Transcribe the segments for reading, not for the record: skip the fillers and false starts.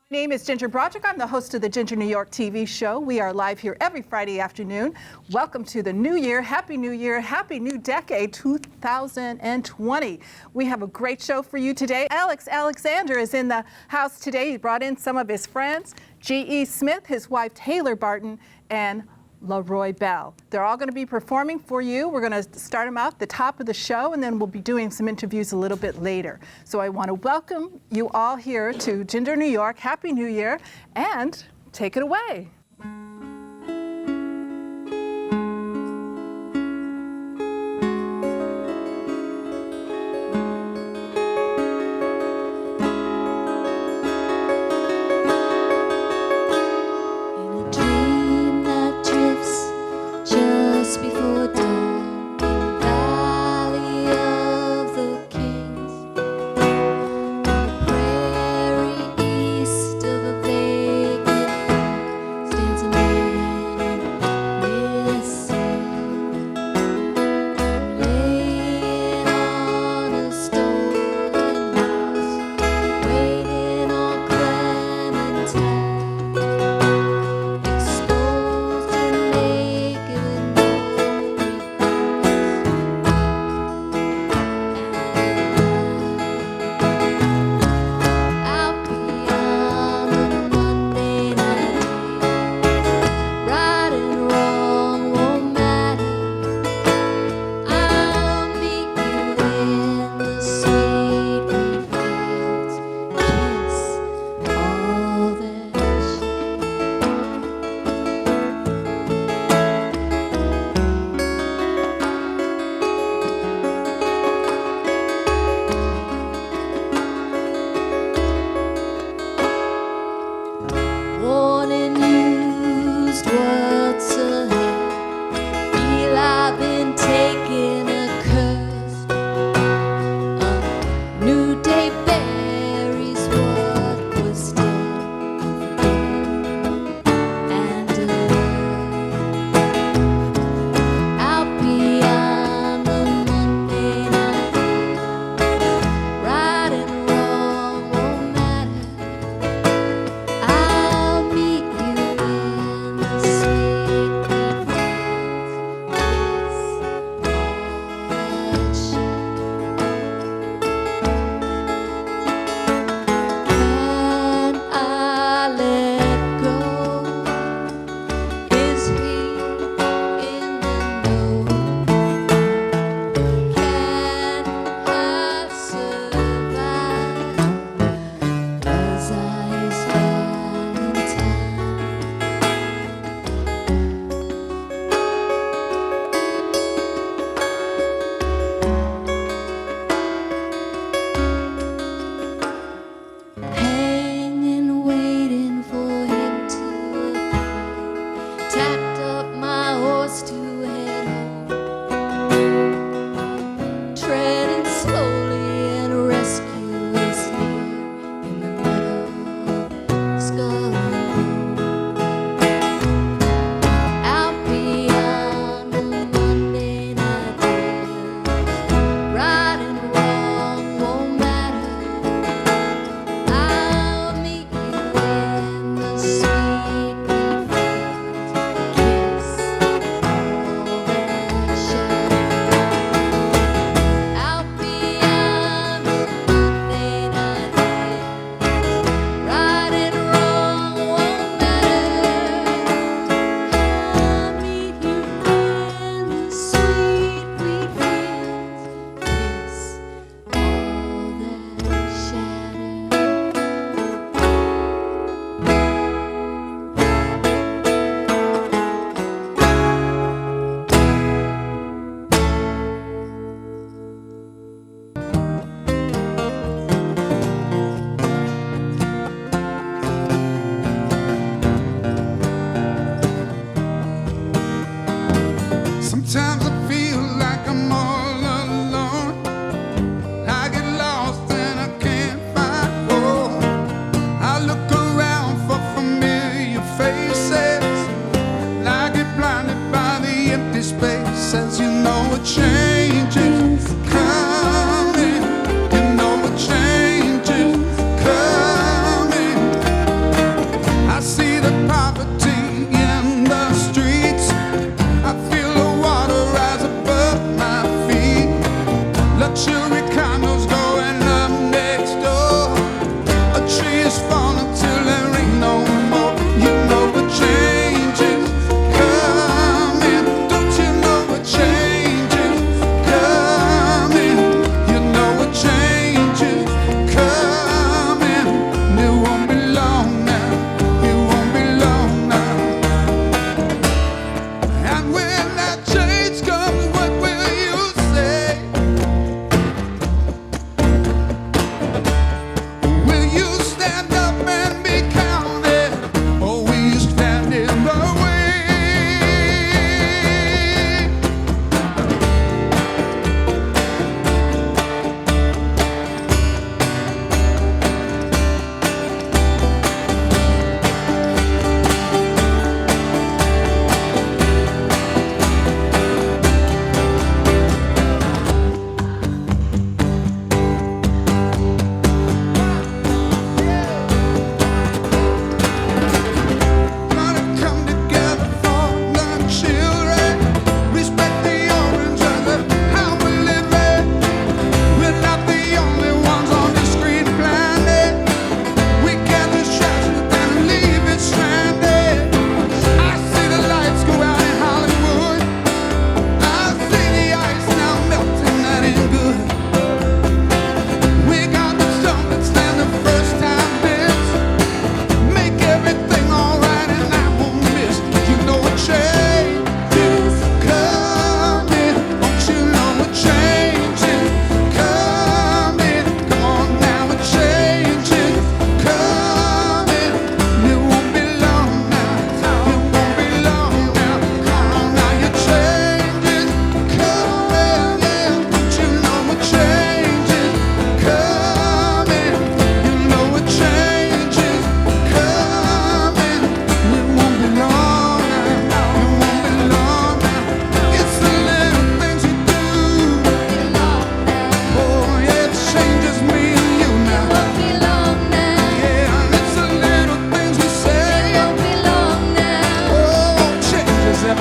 My name is Ginger Broderick. I'm the host of the Ginger New York TV show. We are live here every Friday afternoon. Welcome to the new year. Happy New Year. Happy new decade, 2020. We have a great show for you today. Alex Alexander is in the house today. He brought in some of his friends, G.E. Smith, his wife Taylor Barton, and LeRoy Bell. They're all going to be performing for you. We're going to start them out at the top of the show, and then we'll be doing some interviews a little bit later. So I want to welcome you all here to Ginger New York. Happy New Year, and take it away.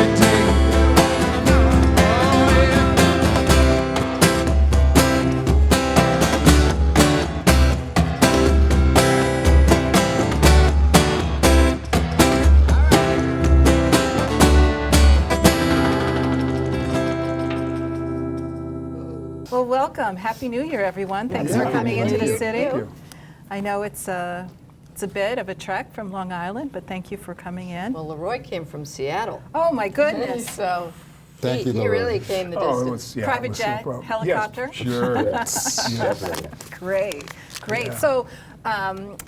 every day. Oh, yeah. Well, welcome. Happy New Year, everyone. Thanks for coming into the city. Thank you. I know it's a bit of a trek from Long Island, but thank you for coming in. Well, LeRoy came from Seattle, Oh, my goodness. so Thank you, he LeRoy. really came the distance. Oh, it was, yeah, it Private was jet, super. helicopter? Yes, sure. Definitely. Great, great. Yeah. So,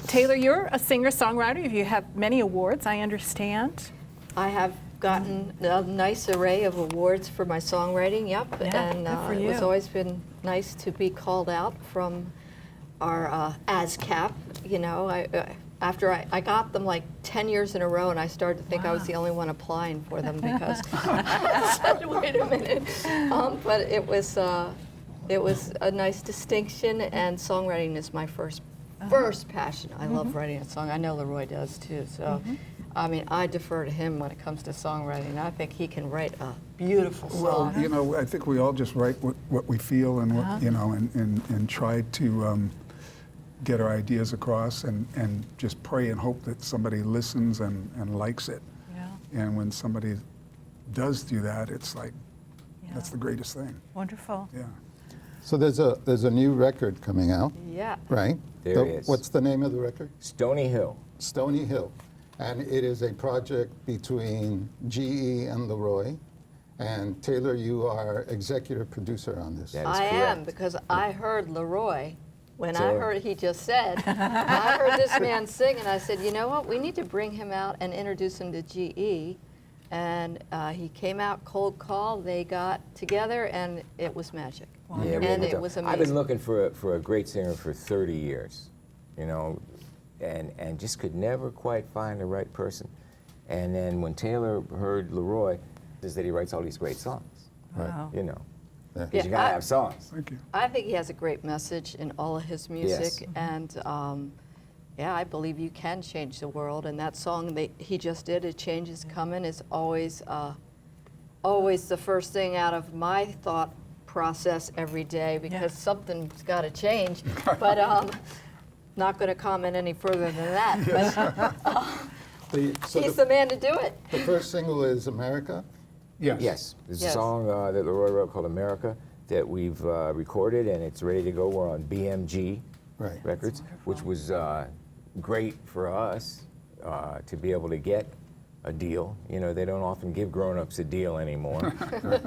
Taylor, you're a singer-songwriter. You have many awards, I understand. I have gotten a nice array of awards for my songwriting, yep. Yeah, And good for it's you. always been nice to be called out from our ASCAP. You know, after I got them like 10 years in a row, and I started to think I was the only one applying for them because I said, wait a minute. But it was a nice distinction, and songwriting is my first passion. I love writing a song. I know LeRoy does too. So, I mean, I defer to him when it comes to songwriting. I think he can write a beautiful song. Well, you know, I think we all just write what we feel and what, you know, and try to get our ideas across and just pray and hope that somebody listens and likes it. Yeah, And when somebody does do that, it's like, yeah. that's the greatest thing. Wonderful. Yeah. So there's a new record coming out, Yeah. right? There it is. What's the name of the record? Stony Hill. Stony Hill. And it is a project between GE and LeRoy. And Taylor, you are executive producer on this. That is I am, correct. because I heard LeRoy. When I So- heard he just said, I heard this man sing, and I said, you know what, we need to bring him out and introduce him to GE. And he came out cold call, they got together, and it was magic. Yeah, And really. it was I've amazing. been looking for a great singer for 30 years, you know, and just could never quite find the right person. And then when Taylor heard LeRoy, is that he writes all these great songs, Wow. you know, Yeah. because you gotta have songs. Thank you. I think he has a great message in all of his music, Yes. and yeah, I believe you can change the world. And that song that he just did, "A Change Is Coming," is always the first thing out of my thought process every day, because something's got to change. But not going to comment any further than that. But So he's the man to do it. the first single is America. Yes. Yes, there's Yes. a song that LeRoy wrote called America that we've recorded, and it's ready to go. We're on BMG Right. Records, which was great for us to be able to get a deal. You know, they don't often give grown-ups a deal anymore,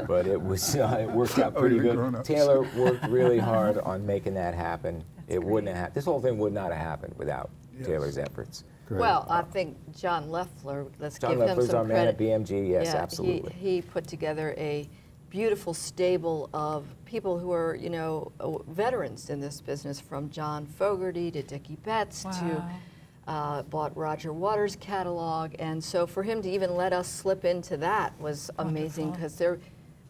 but it was it worked out pretty you're good. grown-ups. Taylor worked really hard on making that happen. It wouldn't have this whole thing would not have happened without Yes. Taylor's efforts. Great. Well, I think John Leffler, let's John give him Leffler's some our man credit. at BMG. Yes, Yeah, absolutely. He put together a beautiful stable of people who are, you know, veterans in this business, from John Fogerty to Dickie Betts to bought Roger Waters' catalog. And so for him to even let us slip into that was amazing, because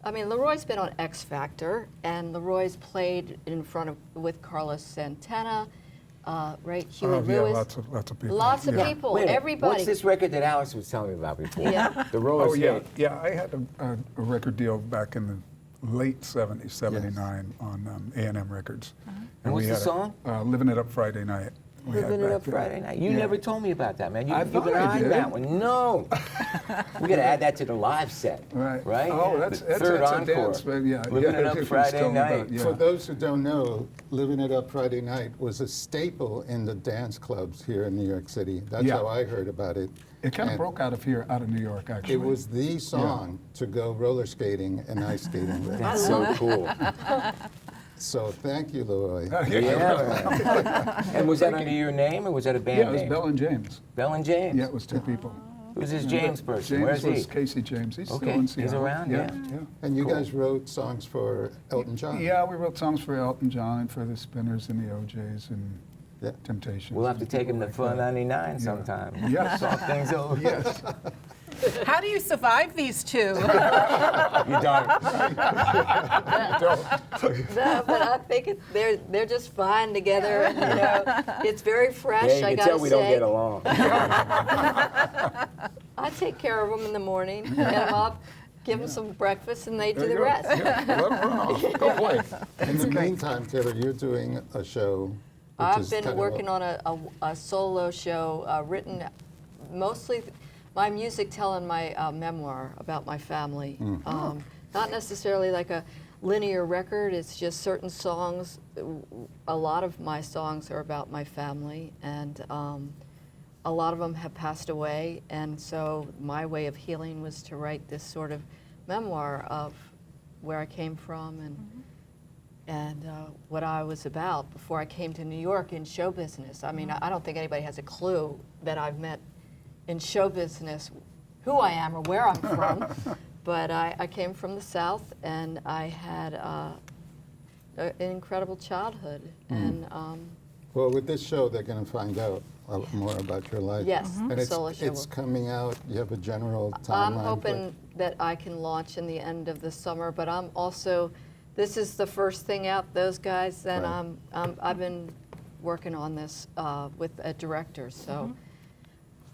LeRoy's been on X Factor, and LeRoy's played in front of with Carlos Santana, right? Huey Oh, yeah, Lewis. lots of people. Lots of Yeah. people, Wait a minute, everybody. What's this record that Alex was telling me about before? Yeah. The roller Oh, yeah. skate. Yeah, I had a record deal back in the late 70s, 79, on A&M Records. And what's we the had song? Living It Up Friday Night. we had Living it back up then. Friday night. You Yeah. never told me about that, man. You, I you've thought been I eyeing did. that one. No. We got to add that to the live set. Right. Right? Oh, The that's third a encore. dance, but yeah. Living yeah, it up you can Friday tell me about- night. yeah. For those who don't know, Living It Up Friday Night was a staple in the dance clubs here in New York City. That's Yeah. how I heard about it. It kind of And broke out of New York, actually. It was the song to go roller skating and ice skating with. That's so cool. So thank you, LeRoy. Yeah. And was that under your name, or was that a band Yeah, it was name? Bell and James. Bell and James. Yeah, it was two people. Who's this James person? James Where's he? was Casey James. He's Okay, still in he's Seattle. around, yeah. And you Cool. guys wrote songs for Elton John. Yeah, we wrote songs for Elton John and for the Spinners and the OJs and Yeah. Temptations. We'll have to and take him to people like Fun that. 99 sometime. Yes. Talk things over. Yes. How do you survive these two? You don't. No, but I think they're just fine together. And, you know, it's very fresh. Yeah, you I can gotta tell we say. don't get along. I take care of them in the morning, get them up, give them some breakfast, and they do There the you go. rest. Yeah, let 'em run off. Go play. In the meantime, Taylor, you're doing a show. Which I've is been kind of working on a solo show written mostly my music telling my memoir about my family. Not necessarily like a linear record, it's just certain songs. A lot of my songs are about my family, and a lot of them have passed away, and so my way of healing was to write this sort of memoir of where I came from and what I was about before I came to New York in show business. I mean, I don't think anybody has a clue that I've met in show business who I am or where I'm from, but I came from the South, and I had an incredible childhood. And Well, with this show, they're going to find out a lot more about your life. yes, And solo show. it's coming out. You have a general timeline. I'm hoping that I can launch in the end of the summer, but I'm also, this is the first thing out, those guys, and Right. I've been working on this with a director, so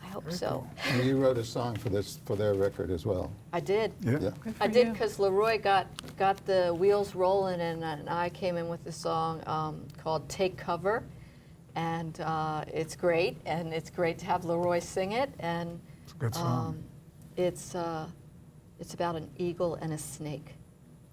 I hope so. And you wrote a song for their record as well. I did. Yeah. Yeah. I did, because LeRoy got the wheels rolling, and I came in with a song called Take Cover, and it's great, and it's great to have LeRoy sing it, and It's a good song. it's about an eagle and a snake.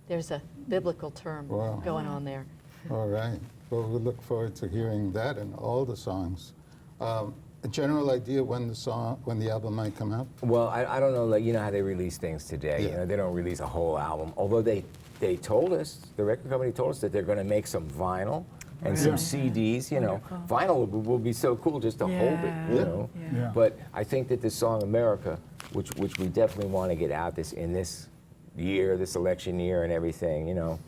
There's a biblical term Wow. going on there. All right. Well, we look forward to hearing that and all the songs. A general idea when the album might come out? Well, I don't know, like, you know how they release things today. Yeah. You know, they don't release a whole album. Although they told us, the record company told us that they're going to make some vinyl and some CDs, you know. Vinyl will be so cool just to hold it, you Yeah. know. Yeah. But I think that this song, America, which we definitely want to get out in this year, this election year and everything, you know.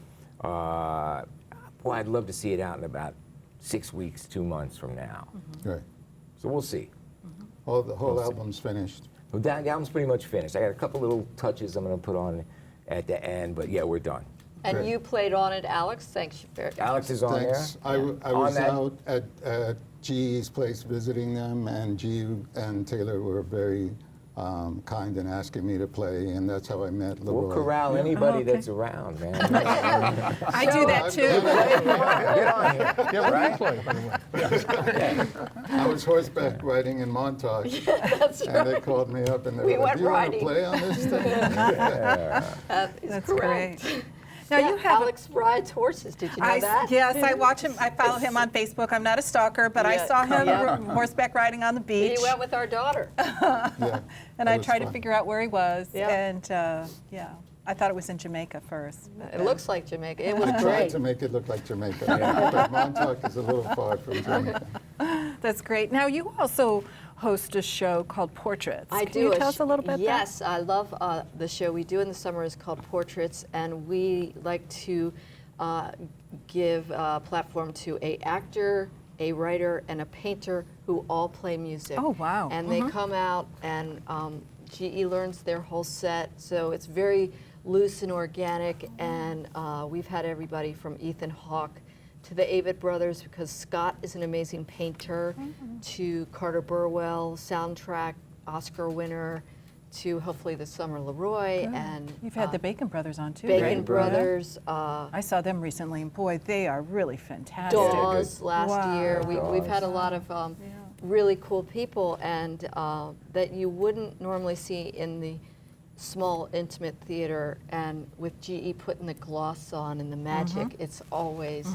Boy, I'd love to see it out in about 6 weeks, 2 months from now. Right. So we'll see. The whole album's finished. But the album's pretty much finished. I got a couple little touches I'm going to put on at the end, but yeah, we're done. And Great. you played on it, Alex. Thanks. Alex is on Thanks. there. I On was that- out at GE's place visiting them, and GE and Taylor were very kind in asking me to play, and that's how I met LeRoy. We'll corral anybody Oh, okay. that's around, man. I do that too. Get on here. Yeah, what do you play, by the way? I was horseback riding in Montauk, That's and they called me up and they We were like, went "Do you want to riding." play on this thing?" That is That's correct. great. Now you have Alex rides horses. Did you know that? Yes, I watch him. I follow him on Facebook. I'm not a stalker, but I Yeah, saw him yeah. horseback riding on the beach. He went with our daughter. Yeah, And that I was tried to fun. figure out where he was. Yeah. And yeah, I thought it was in Jamaica first. It looks like Jamaica. It was I tried great. to make it look like Jamaica, but Montauk is a little far from Jamaica. That's great. Now you also host a show called Portraits. I Can do. you tell us a little bit? Yes, I love the show we do in the summer is called Portraits, and we like to give a platform to a actor, a writer, and a painter who all play music. Oh, wow. And they come out, and GE learns their whole set, so it's very loose and organic, and we've had everybody from Ethan Hawke to the Avett Brothers, because Scott is an amazing painter, to Carter Burwell, soundtrack Oscar winner, to hopefully this summer LeRoy, and You've had the Bacon Brothers on too, Bacon right? Brothers, I saw them recently, and boy, they are really fantastic. Dawes last Wow. year. We've Dawes. had a lot of really cool people, and that you wouldn't normally see in the small, intimate theater. And with GE putting the gloss on and the magic, it's always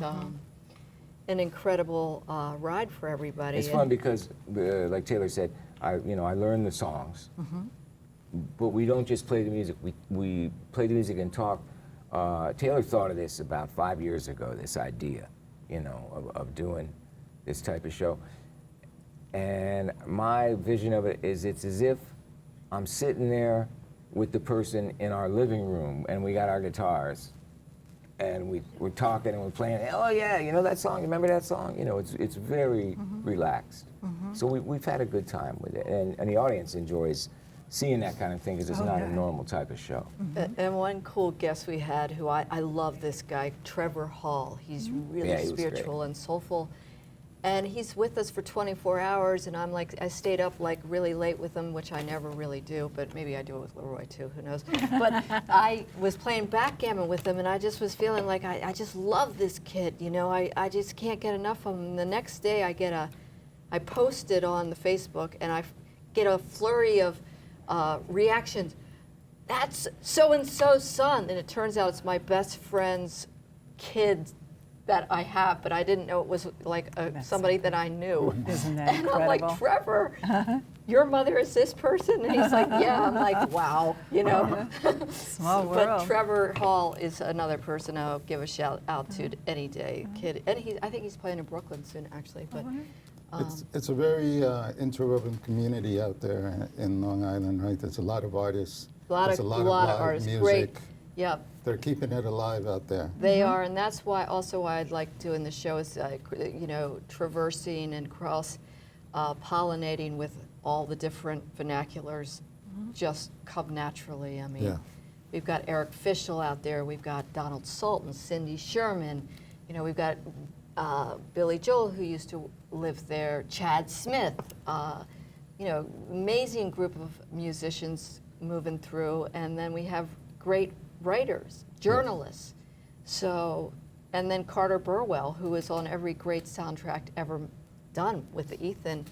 an incredible ride for everybody. It's fun because, like Taylor said, I learn the songs, but we don't just play the music. We play the music and talk. Taylor thought of this about 5 years ago. This idea, of doing this type of show, and my vision of it is it's as if I'm sitting there with the person in our living room, and we got our guitars, and we're talking and we're playing. Oh yeah, you know that song? Remember that song? It's very relaxed. So we've had a good time with it, and the audience enjoys seeing that kind of thing because it's not a normal type of show. And one cool guest we had, who I love this guy, Trevor Hall. He's really Yeah, he was spiritual great. and soulful. And he's with us for 24 hours, and I'm like, I stayed up like really late with him, which I never really do, but maybe I do it with LeRoy too, who knows. But I was playing backgammon with him, and I just was feeling like I just love this kid, you know, I just can't get enough of him. And the next day I posted on the Facebook, and I get a flurry of reactions. That's so-and-so's son, and it turns out it's my best friend's kid that I have, but I didn't know it was like somebody that I knew. Isn't that And I'm incredible? like, Trevor, your mother is this person? And he's like, yeah. I'm like, wow, you know. Small But world. Trevor Hall is another person I'll give a shout out to any day. Kid, and I think he's playing in Brooklyn soon, actually. But It's a very interwoven community out there in Long Island, right? There's a lot of artists. a lot There's of live artists, music. great. Yeah, They're keeping it alive out there. they are, and that's why also why I'd like doing the show is, you know, traversing and cross pollinating with all the different vernaculars just come naturally. I mean, Yeah. we've got Eric Fischel out there, we've got Donald Sultan, Cindy Sherman, you know, we've got Billy Joel, who used to live there, Chad Smith, you know, amazing group of musicians moving through, and then we have great writers, journalists. So, and then Carter Burwell, who is on every great soundtrack ever done with Ethan,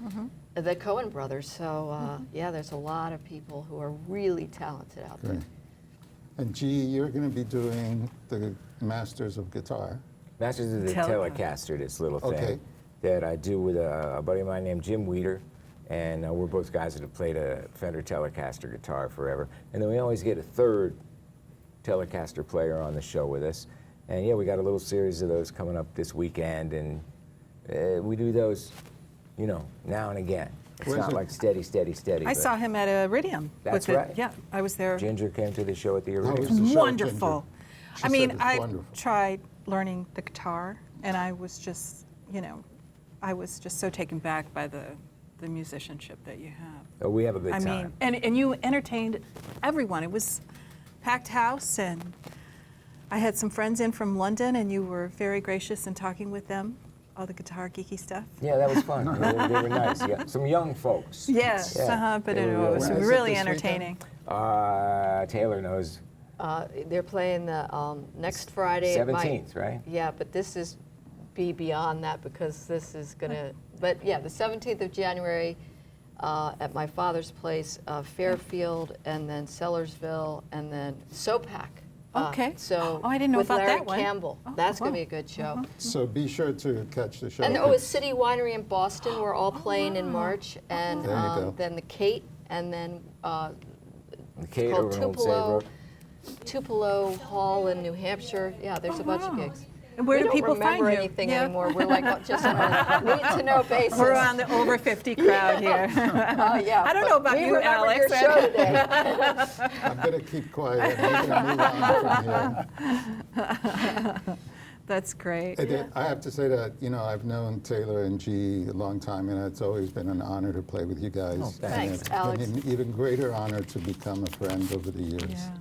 the Coen brothers. So, yeah, there's a lot of people who are really talented out there. Great. And G, you're going to be doing the Masters of Guitar. Masters of the Telecaster, this little thing Okay. that I do with a buddy of mine named Jim Weeder. And we're both guys that have played a Fender Telecaster guitar forever. And then we always get a third Telecaster player on the show with us. And yeah, we got a little series of those coming up this weekend. And we do those, you know, now and again. It's Where's not it? like steady. I saw him at Iridium. That's with right. Yeah, I was there. Ginger came to the show at the How Iridium. was the show, Wonderful. Ginger? She I said mean, it's I wonderful. tried learning the guitar, and I was just, you know, I was just so taken back by the musicianship that you have. Oh, we have a good I time. mean, and you entertained everyone. It was packed house, and I had some friends in from London, and you were very gracious in talking with them, all the guitar geeky stuff. Yeah, that was fun. they were nice. Yeah, some young folks. Yes, Yeah, but they it were was When is it really this entertaining. Taylor knows. They're playing the next Friday. It might- 17th, right? Yeah, but this is beyond that because this is gonna. But yeah, the 17th of January at my father's place, Fairfield, and then Sellersville, and then Sopak. Okay. So Oh, I didn't know with about Larry that one. Campbell. Oh, That's gonna wow. be a good show. So be sure to catch the show. And oh, it's City Winery in Boston. We're all playing in March, and There you go. then the Kate, and then The it's Kate called over in Old Save Road. Tupelo Hall in New Hampshire. Yeah, there's a bunch of gigs. And where we do don't people find remember you? anything Yeah. anymore. We're like just on a need-to-know basis. We're on the over 50 crowd here. Yeah, I don't but know about we you, remembered Alex. your show today. I'm going to keep quiet. I'm going to move on from here. That's great. I have to say that, you know, I've known Taylor and G a long time, and it's always been an honor to play with you guys. thanks. And Thanks, it's Alex. been an even greater honor to become a friend over the years. Yeah.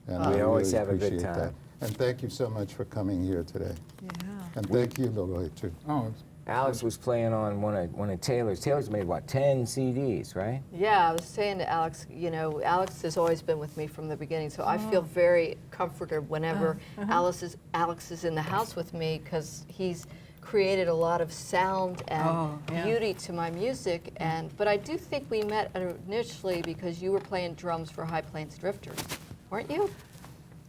And We I always really have a good appreciate time. that. And thank you so much for coming here today. Yeah. And thank you, LeRoy, too. Oh, Alex was playing on one of Taylor's. Taylor's made, what, 10 CDs, right? Yeah, I was saying to Alex, you know, Alex has always been with me from the beginning, so I feel very comforted whenever Alex is in the house with me because he's created a lot of sound and beauty to my music. But I do think we met initially because you were playing drums for High Plains Drifters, weren't you?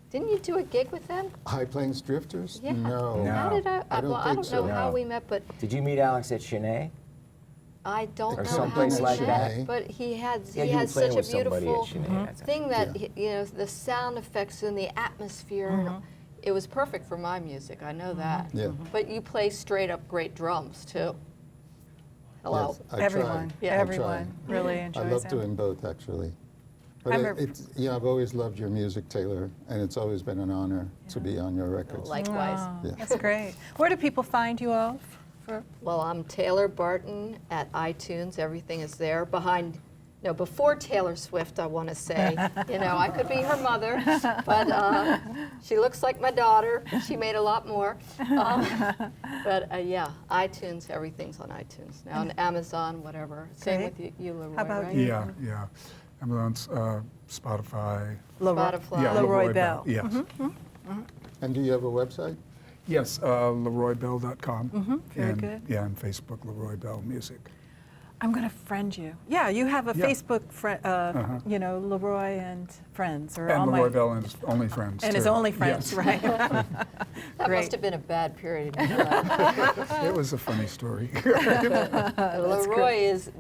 Didn't you do a gig with them? High Plains Drifters? Yeah. No. How did I? I don't well, I think don't so. know how No. we met, but Did you meet Alex at Chennai? I don't Or know someplace how we like met. that? But he had Yeah, you were has playing such a with somebody at beautiful Chennai. That's thing that Yeah. you know, the sound effects and the atmosphere. And it was perfect for my music. I know that. Yeah. But you play straight up great drums too. Hello. Yes, I Everyone, tried. Yeah. I everyone tried. really I enjoys love him. doing both, actually. But I remember- it's, yeah, I've always loved your music, Taylor, and it's always been an honor to be on your records. Likewise. Wow, Yeah. That's great. Where do people find you all? For, Well, I'm Taylor Barton at iTunes. Everything is there. Behind know, before Taylor Swift, I want to say. You know, I could be her mother, but she looks like my daughter. She made a lot more. Yeah, iTunes, everything's on iTunes now, on Amazon, whatever. Same Great. with you, LeRoy, How about right? you? Yeah. Amazon's, Spotify. Spotify. Yeah, LeRoy Bell. Yes. And do you have a website? Yes, LeRoyBell.com. Very and, good. Yeah, and Facebook, LeRoy Bell Music. I'm going to friend you. Yeah, you have a Yeah. Facebook, you know, LeRoy and Friends. Or And all LeRoy my, Bell and his only friends, and his too. only friends, Yes. right? That Great. must have been a bad period in your life. It was a funny story. LeRoy is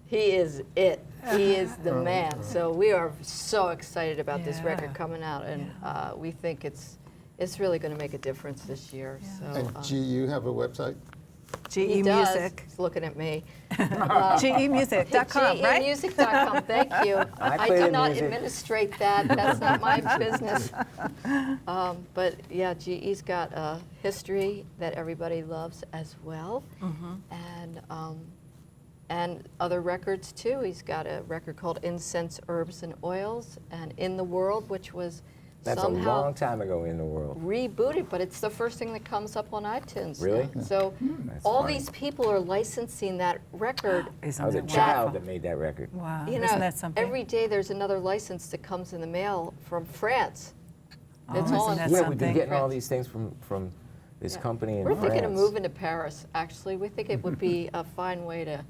he is it. He is the man. So we are so excited about this Yeah. record coming out, and we think it's really going to make a difference this year. So And you have a website? he GE does. Music. He's looking at me. GEmusic.com, right? GEmusic.com. Thank you. I play do the not music. administrate that. That's not my business. But yeah, GE's got a history that everybody loves as well, and other records too. He's got a record called Incense, Herbs, and Oils, and In the World, which was That's a somehow long time ago in the world. rebooted, but it's the first thing that comes up on iTunes. Really? now. So That's all funny. these people are licensing that record. Isn't I was a that child wonderful? that made that record. Wow, You isn't know, that something? every day there's another license that comes in the mail from France. Oh, It's isn't all in that Yeah, something? we've been getting all France. these things from this Yeah. company in We're thinking of France. moving to Paris, actually. We think it would be a fine way to,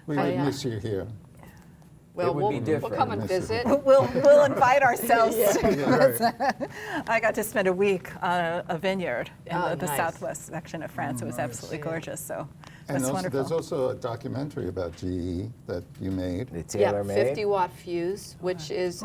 We Oh, would yeah. miss you here. well, would be we'll different. come and visit. We'll invite ourselves. Right. I got to spend a week on a vineyard in Oh, the nice. southwest section of France. It was absolutely Yeah. gorgeous. So And that's also, wonderful. there's also a documentary about GE that you made. The Taylor Yeah, made. 50-watt fuse, which is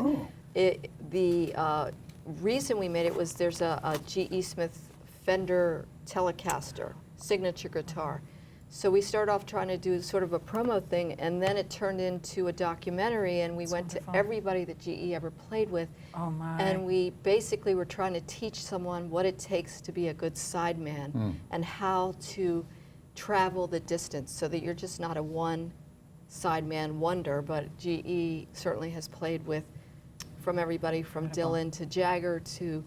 the reason we made it was there's a GE Smith Fender Telecaster signature guitar. So we started off trying to do sort of a promo thing, and then it turned into a documentary, and we went wonderful. to everybody that GE ever played with. Oh, my. And we basically were trying to teach someone what it takes to be a good sideman and how to travel the distance so that you're just not a one sideman wonder, but GE certainly has played with from everybody from Dylan to Jagger to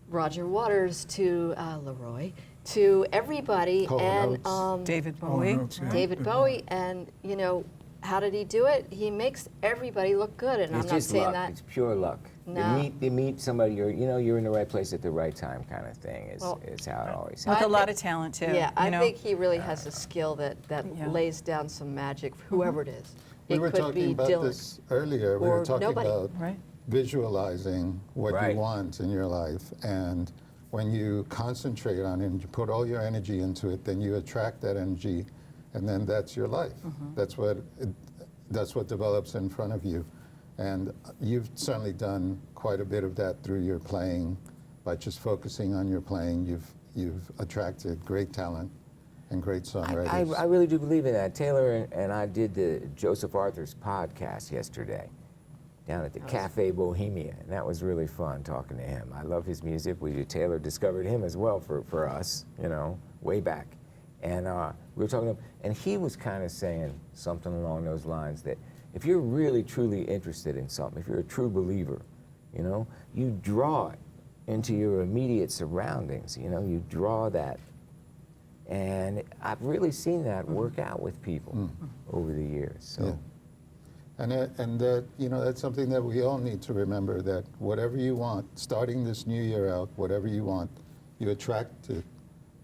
Roger Waters to LeRoy to everybody, Hall and Oates. David Oh, Bowie. notes, yeah. David Bowie, and you know, how did he do it? He makes everybody look good, and It's I'm not just saying luck. that. It's pure luck. No. You meet somebody. You're in the right place at the right time, kind of thing. Is Well, how it always With happens. a lot think- of talent, too. Yeah, you I know? think he really has a skill that Yeah. lays down some magic, whoever it is. We It were could talking be about Dylan. this earlier. We or were talking nobody. about Right. visualizing what Right. you want in your life. And when you concentrate on it and you put all your energy into it, then you attract that energy, and then that's your life. That's what develops in front of you. And you've certainly done quite a bit of that through your playing. By just focusing on your playing, you've attracted great talent and great songwriters. I really do believe in that. Taylor and I did the Joseph Arthur's podcast yesterday down at the Cafe Bohemia, and that was really fun talking to him. I love his music. Taylor discovered him as well for us, way back. And we were talking to him, and he was kind of saying something along those lines that if you're really, truly interested in something, if you're a true believer, you draw it into your immediate surroundings, you draw that. And I've really seen that work out with people over the years. So. Yeah. And that's something that we all need to remember, that whatever you want, starting this new year out, whatever you want, you attract it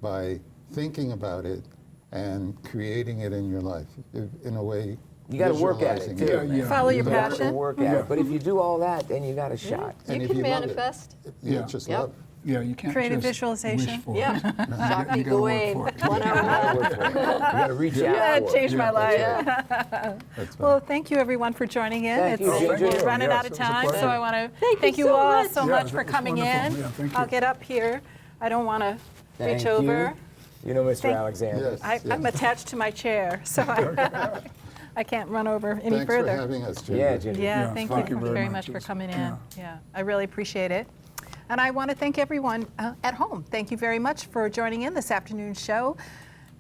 by thinking about it and creating it in your life, in a way. You got to work at it, visualizing too. Yeah, yeah. Follow your You have to passion. work at it. But if you do all that, then you got a shot. And You if can you love it, manifest. You Yeah. just Yep. love it. Yeah, you can't Creative just visualization. wish for Yeah. it. Shakti You gotta work Gawain, for it. 101. You got to reach out. Yeah, it for changed my Yeah, life. that's right. That's Well, right. thank you everyone for joining in. Thank you, We're Ginger. running Yes, out of it was a time, pleasure. so I want to Thank thank you you so all much. so Yeah, much that for was coming wonderful. in. Yeah, thank you. I'll get up here. I don't want to Thank reach you. over. Mr. Thank- Alexander. Yes. I'm attached to my chair, so I can't run over any Thanks further. for having us, Ginger. Yeah, Ginger. Yeah, Yeah, thank thank you you very very much. much for It's- coming in. yeah. Yeah, I really appreciate it. And I want to thank everyone at home. Thank you very much for joining in this afternoon's show.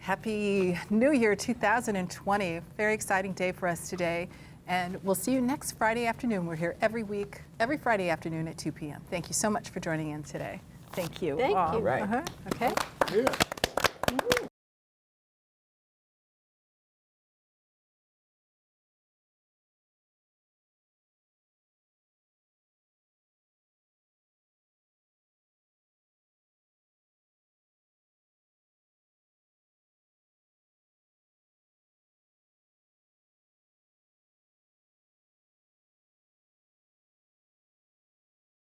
Happy New Year 2020. Very exciting day for us today. And we'll see you next Friday afternoon. We're here every week, every Friday afternoon at 2 p.m. Thank you so much for joining in today. Thank you. Thank you. All right. Okay. Yeah.